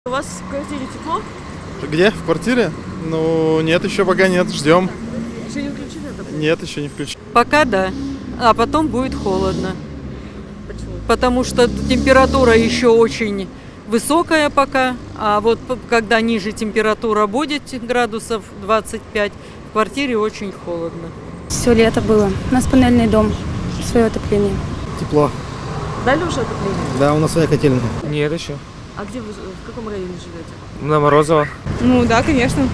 У вас в квартире тепло? Где? В квартире? Ну, нет, еще пока нет, ждем. Еще не включили отопление? Нет, еще не включили. Пока да, а потом будет холодно. Почему? Потому что температура еще очень высокая пока, а вот когда ниже температура будет градусов 25, в квартире очень холодно. Все лето было. У нас панельный дом, свое отопление. Тепло. Дали уже отопление? Да, у нас своя котельная. Нет еще. А где вы, в каком районе живете? На Морозово. Ну да, конечно.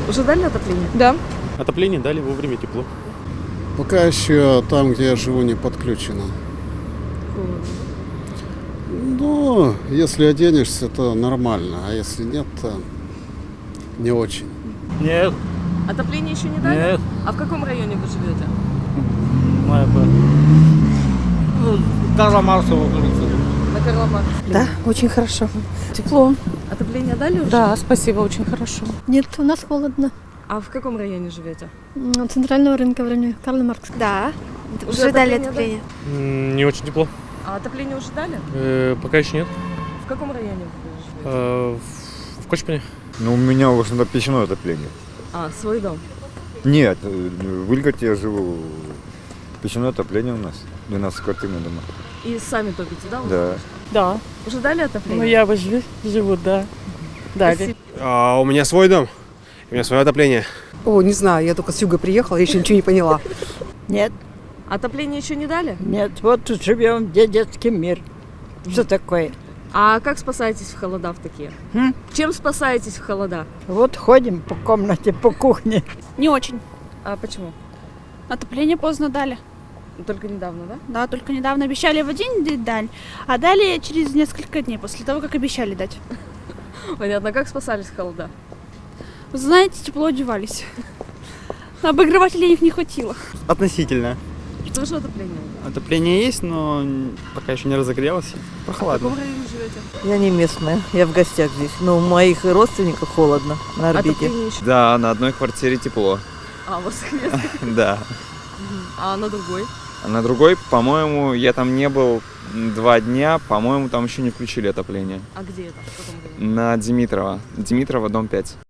Уже дали отопление? Да. Отопление дали вовремя, тепло. Пока еще там, где я живу, не подключено. Холодно. Ну, если оденешься, то нормально, а если нет, то не очень. Нет, Отопление еще не дали? нет. А в каком районе вы живете? Карла Марксова улица. На Карла Маркса. Да, очень хорошо. Тепло. Отопление дали уже? Да, спасибо, очень хорошо. Нет, у нас холодно. А в каком районе живете? Центрального рынка в районе Карла Маркса. Да. Уже дали отопление? Не очень тепло. А отопление уже дали? Пока еще нет. В каком районе вы живете? В Кочпане. Ну, у меня, в общем-то, печное отопление. А, свой дом? Нет, в Ильготе я живу. Печное отопление у нас. 12-квартирный дома. И сами топите, да? Да. Да. Уже дали отопление? Ну, я живу, да. Дали. Спасибо. У меня свой дом. У меня свое отопление. О, не знаю, я только с юга приехала, я еще ничего не поняла. Нет, Отопление еще не дали? нет, вот тут живем, где детский мир. Что такое? А как спасаетесь в холода в такие? Чем спасаетесь в холода? Вот ходим по комнате, по кухне. Не очень. А почему? Отопление поздно дали. Только недавно, да? Да, только недавно обещали в один день дать, а дали через несколько дней после того, как обещали дать. Понятно. Как спасались в холода? Вы знаете, тепло одевались. Обогревателей их не хватило. Относительно. Тоже отопление? Отопление есть, но пока еще не разогрелось. В Прохладно. каком районе живете? Я не местная, я в гостях здесь. Но у моих родственников холодно на орбите. Отопление еще? Да, на одной квартире тепло. А, у вас несколько. Да. А на другой? А на другой, по-моему, я там не был 2 дня, по-моему, там еще не включили отопление. А где это? В каком районе? На Димитрова. Димитрова, дом 5.